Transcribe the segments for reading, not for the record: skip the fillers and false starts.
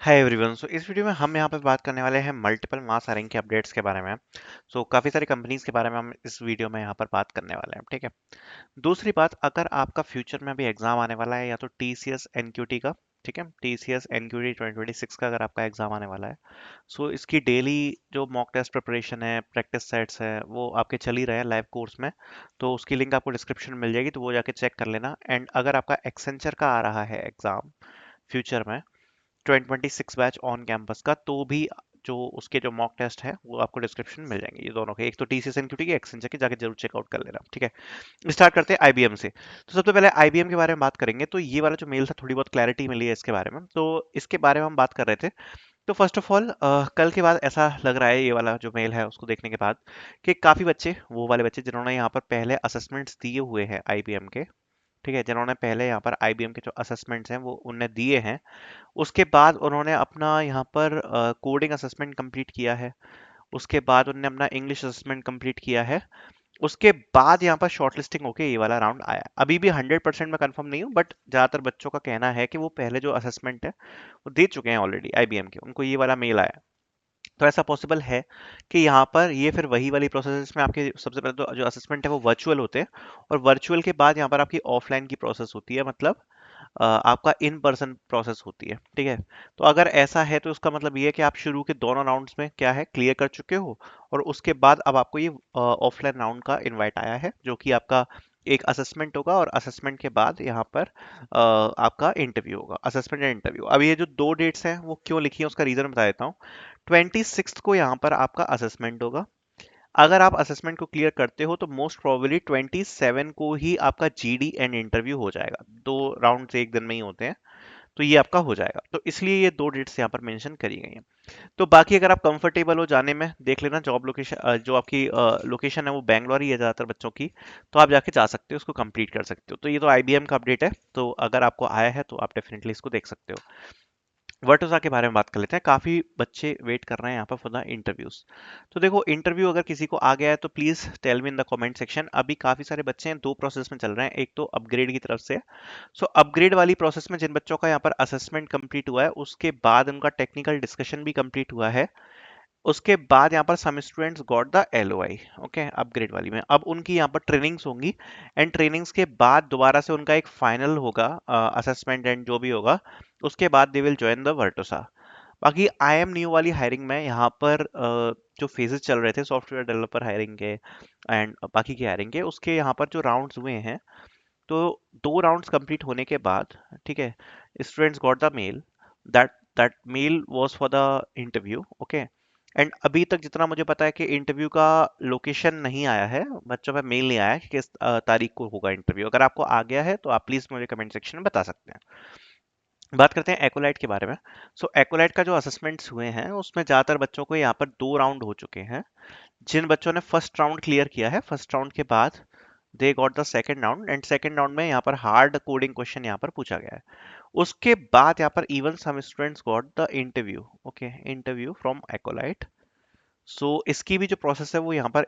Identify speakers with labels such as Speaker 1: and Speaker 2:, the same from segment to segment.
Speaker 1: Hi everyone. इस video में हम यहाँ पे बात करने वाले हैं मल्टीपल मास हायरिंग के अपडेट्स के बारे में। काफ़ी सारी कंपनीज के बारे में हम इस वीडियो में यहाँ पर बात करने वाले हैं, ठीक है। दूसरी बात, अगर आपका फ्यूचर में अभी एग्जाम आने वाला है या तो टीसीएस एनक्यूटी का, ठीक है, टीसीएस एनक्यूटी 2026 का अगर आपका एग्जाम आने वाला है, इसकी डेली जो मॉक टेस्ट प्रिपरेशन है, प्रैक्टिस सेट्स है, वो आपके चल ही रहे हैं लाइव कोर्स में। तो उसकी लिंक आपको डिस्क्रिप्शन में मिल जाएगी, तो वो जाके चेक कर लेना। एंड अगर आपका एक्सेंचर का आ रहा है एग्जाम फ्यूचर में 2026 बैच ऑन कैंपस का, तो भी जो उसके जो मॉक टेस्ट है वो आपको डिस्क्रिप्शन मिल जाएंगे, ये दोनों के, एक तो टीसीएस एनक्यूटी की, एक्सेंचर की, जाके जरूर चेकआउट कर लेना, ठीक है। स्टार्ट करते हैं आईबीएम से। तो सबसे पहले आईबीएम के बारे में बात करेंगे। तो ये वाला जो मेल था, थोड़ी बहुत क्लैरिटी मिली है इसके बारे में, तो इसके बारे में हम बात कर रहे थे। तो फर्स्ट ऑफ ऑल, कल के बाद ऐसा लग रहा है, ये वाला जो मेल है उसको देखने के बाद, कि काफी बच्चे, वो वाले बच्चे जिन्होंने यहाँ पर पहले असेसमेंट्स दिए हुए हैं आईबीएम के, ठीक है, जिन्होंने पहले यहाँ पर आईबीएम के जो असेसमेंट्स हैं वो उनने दिए हैं, उसके बाद उन्होंने अपना यहाँ पर कोडिंग असेसमेंट कंप्लीट किया है, उसके बाद उन्होंने अपना इंग्लिश असेसमेंट कंप्लीट किया है, उसके बाद यहाँ पर शॉर्टलिस्टिंग होके ये वाला राउंड आया। अभी भी 100% मैं कंफर्म नहीं हूँ, बट ज़्यादातर बच्चों का कहना है कि वो पहले जो असेसमेंट है वो दे चुके हैं ऑलरेडी आईबीएम के, उनको ये वाला मेल आया। तो ऐसा पॉसिबल है कि यहाँ पर ये फिर वही वाली प्रोसेस, इसमें आपके सबसे पहले तो जो असेसमेंट है वो वर्चुअल होते हैं, और वर्चुअल के बाद यहाँ पर आपकी ऑफलाइन की प्रोसेस होती है, मतलब आपका इन पर्सन प्रोसेस होती है, ठीक है। तो अगर ऐसा है तो उसका मतलब ये है कि आप शुरू के दोनों राउंड्स में क्या है, क्लियर कर चुके हो, और उसके बाद अब आपको ये ऑफलाइन राउंड का इनवाइट आया है, जो कि आपका एक असेसमेंट होगा, और असेसमेंट के बाद यहाँ पर आपका इंटरव्यू होगा, असेसमेंट एंड इंटरव्यू। अब ये जो दो डेट्स हैं वो क्यों लिखी है उसका रीजन बता देता हूँ। 26 को यहाँ पर आपका असेसमेंट होगा। अगर आप असेसमेंट को क्लियर करते हो तो मोस्ट प्रोबेबली 27 को ही आपका जीडी एंड इंटरव्यू हो जाएगा। दो राउंड एक दिन में ही होते हैं, तो ये आपका हो जाएगा। तो इसलिए ये दो डेट्स यहाँ पर मेंशन करी गई हैं। तो बाकी अगर आप कंफर्टेबल हो जाने में, देख लेना जॉब लोकेशन, जो आपकी लोकेशन है वो बैंगलोर ही है ज़्यादातर बच्चों की, तो आप जाके जा सकते हो, उसको कंप्लीट कर सकते हो। तो ये तो आईबीएम का अपडेट है, तो अगर आपको आया है तो आप डेफिनेटली इसको देख सकते हो। वर्टोसा के बारे में बात कर लेते हैं। काफी बच्चे वेट कर रहे हैं यहाँ पर फॉर द इंटरव्यूज। तो देखो, इंटरव्यू अगर किसी को आ गया है तो please tell me in the comment section. अभी काफी सारे बच्चे हैं, दो प्रोसेस में चल रहे हैं, एक तो अपग्रेड की तरफ से। अपग्रेड वाली प्रोसेस में जिन बच्चों का यहाँ पर असेसमेंट कंप्लीट हुआ है, उसके बाद उनका टेक्निकल डिस्कशन भी कंप्लीट हुआ है, उसके बाद यहाँ पर some students got the LOI, okay, upgrade वाली में। अब उनकी यहाँ पर ट्रेनिंग्स होंगी, एंड ट्रेनिंग्स के बाद दोबारा से उनका एक फाइनल होगा, असेसमेंट एंड जो भी होगा, उसके बाद दे विल ज्वाइन द वर्टोसा। बाकी आई एम न्यू वाली हायरिंग में यहाँ पर जो फेजेस चल रहे थे सॉफ्टवेयर डेवलपर हायरिंग के एंड बाकी की हायरिंग के, उसके यहाँ पर जो राउंड्स हुए हैं, तो दो राउंड्स कंप्लीट होने के बाद, ठीक है, students got the mail, that that mail was for the interview, okay. And अभी तक जितना मुझे पता है कि इंटरव्यू का लोकेशन नहीं आया है, बच्चों में मेल नहीं आया है कि किस तारीख को होगा इंटरव्यू। अगर आपको आ गया है तो आप प्लीज मुझे कमेंट सेक्शन में बता सकते हैं। बात करते हैं एक्ोलाइट के बारे में। एक्ोलाइट का जो असेसमेंट्स हुए हैं उसमें ज़्यादातर बच्चों को यहाँ पर दो राउंड हो चुके हैं। जिन बच्चों ने फर्स्ट राउंड क्लियर किया है, फर्स्ट राउंड के बाद they got the second round, and second round में यहाँ पर हार्ड कोडिंग क्वेश्चन यहाँ पर पूछा गया है। उसके बाद यहाँ पर even some students got the interview, okay, interview from acolyte. इसकी भी जो प्रोसेस है वो यहाँ पर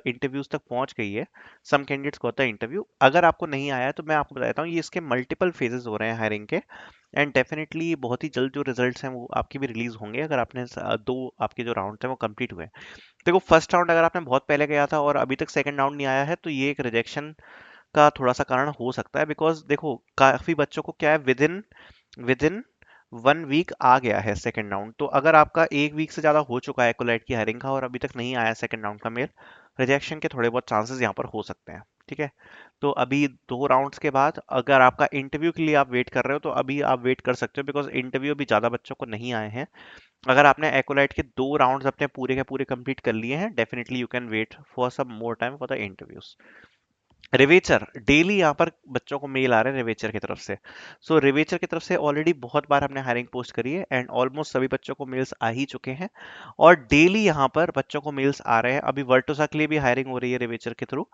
Speaker 1: इंटरव्यूज तक पहुंच गई है। सम कैंडिडेट्स को होता है इंटरव्यू। अगर आपको नहीं आया है तो मैं आपको बताता हूँ, ये इसके मल्टीपल फेजेस हो रहे हैं हायरिंग के, एंड डेफिनेटली बहुत ही जल्द जो रिजल्ट्स हैं वो आपके भी रिलीज होंगे, अगर आपने दो आपके जो राउंड हैं वो कंप्लीट हुए हैं। देखो, फर्स्ट राउंड अगर आपने बहुत पहले गया था और अभी तक सेकंड राउंड नहीं आया है, तो ये एक रिजेक्शन का थोड़ा सा कारण हो सकता है, बिकॉज देखो काफी बच्चों को क्या है, विद इन 1 वीक आ गया है सेकंड राउंड। तो अगर आपका 1 वीक से ज्यादा हो चुका है कोलाइट की हायरिंग का और अभी तक नहीं आया सेकंड राउंड का मेल, रिजेक्शन के थोड़े बहुत चांसेस यहाँ पर हो सकते हैं, ठीक है। तो अभी दो राउंड्स के बाद अगर आपका इंटरव्यू के लिए आप वेट कर रहे हो, तो अभी आप वेट कर सकते हो, बिकॉज इंटरव्यू अभी ज्यादा बच्चों को नहीं आए हैं। अगर आपने एक्ोलाइट के दो राउंड्स अपने पूरे के पूरे कंप्लीट कर लिए हैं, definitely you can wait for some more time for the interviews. रिवेचर, डेली यहाँ पर बच्चों को मेल आ रहे हैं रिवेचर की तरफ से। रिवेचर की तरफ से ऑलरेडी बहुत बार हमने हायरिंग पोस्ट करी है, एंड ऑलमोस्ट सभी बच्चों को मेल्स आ ही चुके हैं, और डेली यहाँ पर बच्चों को मेल्स आ रहे हैं। अभी वर्टोसा के लिए भी हायरिंग हो रही है रिवेचर के थ्रू।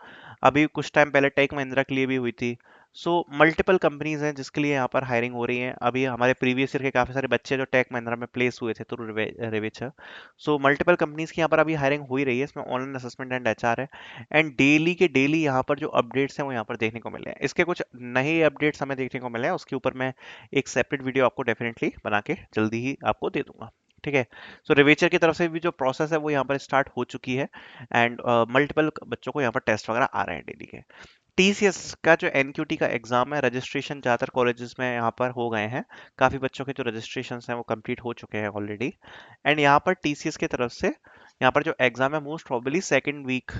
Speaker 1: अभी कुछ टाइम पहले टेक महिंद्रा के लिए भी हुई थी। सो मल्टीपल कंपनीज हैं जिसके लिए यहाँ पर हायरिंग हो रही है। अभी हमारे प्रीवियस ईयर के काफ़ी सारे बच्चे जो टेक महिंद्रा में प्लेस हुए थे थ्रू रेविचर। सो मल्टीपल कंपनीज की यहाँ पर अभी हायरिंग हो ही रही है। इसमें ऑनलाइन असेसमेंट एंड एचआर है। एंड डेली के डेली यहाँ पर जो अपडेट्स हैं वो यहाँ पर देखने को मिले हैं। इसके कुछ नए अपडेट्स हमें देखने को मिले हैं, उसके ऊपर मैं एक सेपरेट वीडियो आपको डेफिनेटली बना के जल्दी ही आपको दे दूंगा। ठीक है। सो रिवेचर की तरफ से भी जो प्रोसेस है वो यहाँ पर स्टार्ट हो चुकी है। एंड मल्टीपल बच्चों को यहाँ पर टेस्ट वगैरह आ रहे हैं डेली के। टीसीएस का जो एनक्यूटी का एग्जाम है, रजिस्ट्रेशन ज़्यादातर कॉलेजेस में यहाँ पर हो गए हैं। काफ़ी बच्चों के जो रजिस्ट्रेशन हैं वो कंप्लीट हो चुके हैं ऑलरेडी। एंड यहाँ पर टीसीएस की तरफ से यहाँ पर जो एग्जाम है most probably second week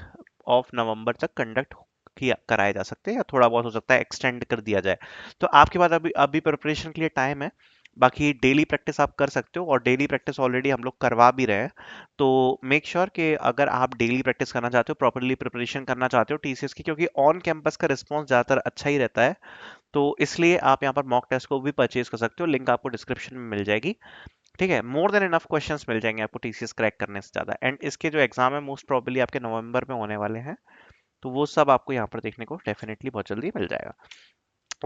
Speaker 1: of November तक कंडक्ट किया कराए जा सकते हैं, या थोड़ा बहुत हो सकता है एक्सटेंड कर दिया जाए। तो आपके पास अभी अभी प्रिपरेशन के लिए टाइम है। बाकी डेली प्रैक्टिस आप कर सकते हो, और डेली प्रैक्टिस ऑलरेडी हम लोग करवा भी रहे हैं। तो मेक श्योर कि अगर आप डेली प्रैक्टिस करना चाहते हो, प्रॉपरली प्रिपरेशन करना चाहते हो टीसीएस की, क्योंकि ऑन कैंपस का रिस्पॉन्स ज़्यादातर अच्छा ही रहता है। तो इसलिए आप यहाँ पर मॉक टेस्ट को भी परचेज कर सकते हो, लिंक आपको डिस्क्रिप्शन में मिल जाएगी। ठीक है। मोर देन इनफ क्वेश्चंस मिल जाएंगे आपको टीसीएस क्रैक करने से ज़्यादा। एंड इसके जो एग्जाम है मोस्ट प्रॉबली आपके नवंबर में होने वाले हैं। तो वो सब आपको यहाँ पर देखने को डेफिनेटली बहुत जल्दी मिल जाएगा।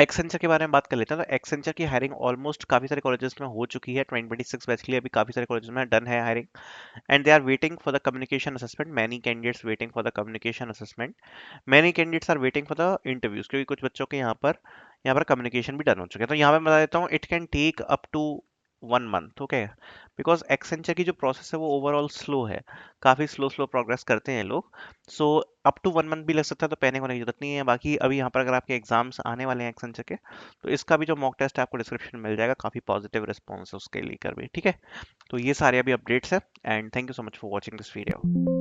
Speaker 1: एक्सेंचर के बारे में बात कर लेते हैं। तो एक्सेंचर की हायरिंग ऑलमोस्ट काफी सारे कॉलेजेस में हो चुकी है। 2026 बैच के लिए अभी काफी सारे कॉलेजेस में डन है hiring. And they are waiting for the communication assessment. Many candidates waiting for the communication assessment. Many candidates are waiting for the interviews, क्योंकि कुछ बच्चों के यहाँ पर कम्युनिकेशन भी डन हो चुके हैं। तो यहाँ पे मैं बता देता हूँ, it can take up to 1 month. Okay. Because Accenture की जो प्रोसेस है वो ओवरऑल स्लो है। काफी स्लो स्लो प्रोग्रेस करते हैं लोग। सो अप टू 1 मंथ भी लग सकता है, तो पहले होने की जरूरत नहीं है। बाकी अभी यहाँ पर अगर आपके एग्जाम्स आने वाले हैं एक्सेंचर के, तो इसका भी जो मॉक टेस्ट है आपको डिस्क्रिप्शन में मिल जाएगा। काफी पॉजिटिव रिस्पॉन्स है उसके लेकर भी। ठीक है। तो ये सारे अभी अपडेट्स है। And thank you so much for watching this video.